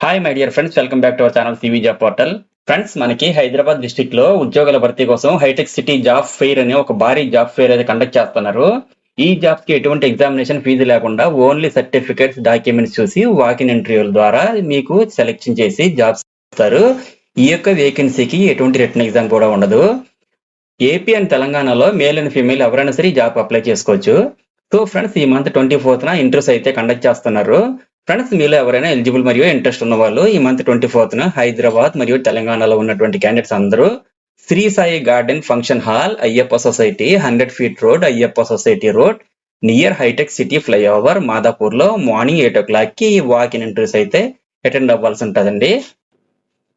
Hi my dear friends, welcome back to our channel CV job portal. Friends, మనకి Hyderabad district లో ఉద్యోగాల భర్తీ కోసం హైటెక్ సిటీ జాబ్ ఫెయిర్ అనే ఒక భారీ జాబ్ ఫెయిర్ అయితే కండక్ట్ చేస్తున్నారు. ఈ జాబ్స్ కి ఎటువంటి ఎగ్జామినేషన్ ఫీజు లేకుండా ఓన్లీ సర్టిఫికేట్స్, డాక్యుమెంట్స్ చూసి వాకిన్ ఇంటర్వ్యూల ద్వారా మీకు సెలెక్షన్ చేసి జాబ్స్ ఇస్తారు. ఈ యొక్క వేకెన్సీకి ఎటువంటి రిటర్న్ ఎగ్జామ్ కూడా ఉండదు. ఏపీ అండ్ తెలంగాణలో మేల్ అండ్ ఫీమేల్ ఎవరైనా సరే ఈ జాబ్ అప్లై చేసుకోవచ్చు. సో ఫ్రెండ్స్, ఈ మంత్ 24న ఇంటర్వ్యూస్ అయితే కండక్ట్ చేస్తున్నారు. ఫ్రెండ్స్, మీలో ఎవరైనా ఎలిజిబుల్ మరియు ఇంట్రెస్ట్ ఉన్న వాళ్ళు ఈ మంత్ 24న హైదరాబాద్ మరియు తెలంగాణలో ఉన్నటువంటి క్యాండిడేట్స్ అందరూ Shri Sai garden function hall, Ayyappa society, 100 feet road, Ayyappa society road, near హైటెక్ సిటీ ఫ్లైఓవర్, మాదాపూర్ లో మార్నింగ్ 8 o'clock కి వాక్ ఇన్ ఇంటర్వ్యూస్ అయితే అటెండ్ అవ్వాల్సి ఉంటుందండి.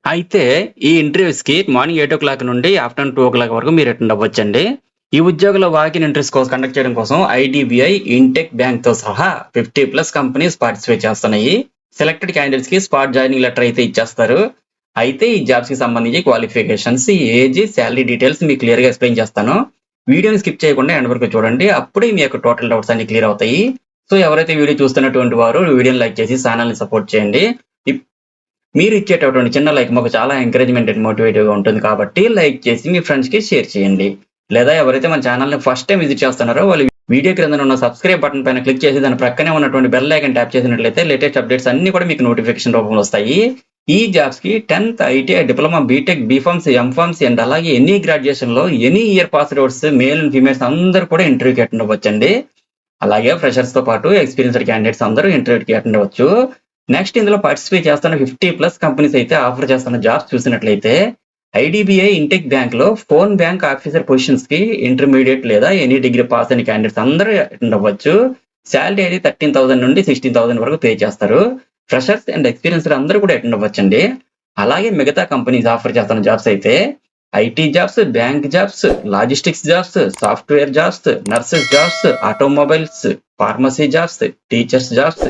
అయితే ఈ ఇంటర్వ్యూస్ కి మార్నింగ్ 8 o'clock నుండి ఆఫ్టర్నూన్ 2 o'clock వరకు మీరు అటెండ్ అవ్వచ్చండి. ఈ ఉద్యోగుల వాకిన్ ఇంటర్వ్యూస్ కోసం కండక్ట్ చేయడం కోసం ఐడిబిఐ, ఇంటెక్ బ్యాంక్ తో సహా 50+ కంపెనీస్ పార్టిసిపేట్ చేస్తున్నాయి. సెలెక్టెడ్ క్యాండిడేట్స్ కి స్పాట్ జాయినింగ్ లెటర్ అయితే ఇచ్చేస్తారు. అయితే ఈ జాబ్స్ కి సంబంధించి క్వాలిఫికేషన్స్, ఏజ్, శాలరీ డీటెయిల్స్ మీకు క్లియర్ గా ఎక్స్ప్లెయిన్ చేస్తాను. వీడియోని స్కిప్ చేయకుండా ఎండ్ వరకు చూడండి, అప్పుడే మీ యొక్క టోటల్ డౌట్స్ అన్ని క్లియర్ అవుతాయి. సో ఎవరైతే వీడియో చూస్తున్నటువంటి వారు వీడియోని లైక్ చేసి ఛానల్ ని సపోర్ట్ చేయండి. మీరు ఇచ్చేటటువంటి చిన్న లైక్ మాకు చాలా ఎంకరేజ్మెంట్ అండ్ మోటివేటివ్ గా ఉంటుంది కాబట్టి లైక్ చేసి మీ ఫ్రెండ్స్ కి షేర్ చేయండి. లేదా ఎవరైతే మన ఛానల్ ని ఫస్ట్ టైం విజిట్ చేస్తున్నారో వాళ్ళు వీడియో క్రింద ఉన్న సబ్స్క్రైబ్ బటన్ పైన క్లిక్ చేసి దాని ప్రక్కనే ఉన్నటువంటి బెల్ ఐకాన్ ట్యాప్ చేసినట్లయితే లేటెస్ట్ అప్డేట్స్ అన్ని కూడా మీకు నోటిఫికేషన్ రూపంలో వస్తాయి. ఈ జాబ్స్ కి 10th, ITI, diploma, B Tech, B Pharms, M Pharms and అలాగే ఎనీ గ్రాడ్యుయేషన్ లో any year pass outs male and females అందరూ కూడా ఇంటర్వ్యూకి అటెండ్ అవ్వచ్చండి. అలాగే ఫ్రెషర్స్ తో పాటు ఎక్స్పీరియన్స్డ్ క్యాండిడేట్స్ అందరూ ఇంటర్వ్యూకి అటెండ్ అవ్వచ్చు. నెక్స్ట్ ఇందులో పార్టిసిపేట్ చేస్తున్న 50+ కంపెనీస్ అయితే ఆఫర్ చేస్తున్న జాబ్స్ చూసినట్లయితే ఐడిబిఐ, ఇంటెక్ బ్యాంక్ లో ఫోన్ బ్యాంక్ ఆఫీసర్ పొజిషన్స్ కి ఇంటర్మీడియట్ లేదా ఎనీ డిగ్రీ పాస్ అయిన క్యాండిడేట్స్ అందరూ అటెండ్ అవ్వచ్చు. శాలరీ అయితే 13,000 నుండి 16,000 వరకు పే చేస్తారు. ఫ్రెషర్స్ అండ్ ఎక్స్పీరియన్స్డ్ అందరూ కూడా అటెండ్ అవ్వచ్చండి. అలాగే మిగతా కంపెనీస్ ఆఫర్ చేస్తున్న జాబ్స్ అయితే IT jobs, bank jobs, logistics jobs, software jobs, nurses jobs, automobiles, pharmacy jobs, teachers jobs,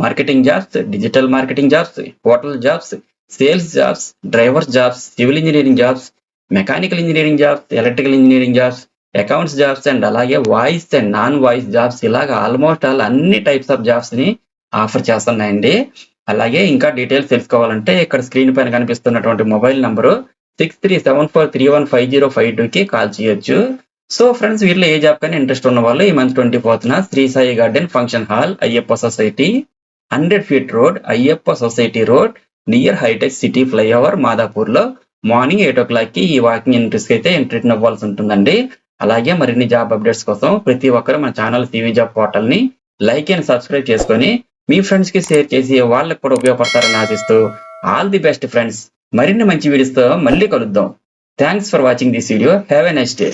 marketing jobs, digital marketing jobs, hotel jobs, sales jobs, driver jobs, civil engineering jobs, mechanical engineering jobs, electrical engineering jobs, accounts jobs and అలాగే voice and non voice jobs, ఇలాగ almost అన్ని types of jobs ని offer చేస్తున్నాయండి. అలాగే ఇంకా details తెలుసుకోవాలంటే ఇక్కడ screen పైన కనిపిస్తున్నటువంటి మొబైల్ నంబరు 6374315052 కి కాల్ చేయొచ్చు. సో ఫ్రెండ్స్, వీటిలో ఏ జాబ్ కానీ ఇంట్రెస్ట్ ఉన్న వాళ్ళు ఈ మంత్ 24న Shri Sai garden function hall, Ayyappa society, 100 feet road, Ayyappa society road, near హైటెక్ సిటీ ఫ్లైఓవర్, మాదాపూర్ లో మార్నింగ్ 8 o'clock కి ఈ వాకింగ్ ఇంటర్వ్యూస్ కి అయితే ఎంట్రీ అవ్వాల్సి ఉంటుందండి. అలాగే మరిన్ని జాబ్ అప్డేట్స్ కోసం ప్రతి ఒక్కరు మన ఛానల్ సివి జాబ్ పోర్టల్ ని లైక్ అండ్ సబ్స్క్రైబ్ చేసుకొని మీ ఫ్రెండ్స్ కి షేర్ చేసి వాళ్ళకి కూడా ఉపయోగపడతారని ఆశిస్తూ ఆల్ ది బెస్ట్ ఫ్రెండ్స్. మరిన్ని మంచి వీడియోస్ తో మళ్ళీ కలుద్దాం. Thanks for watching this video. Have a nice day.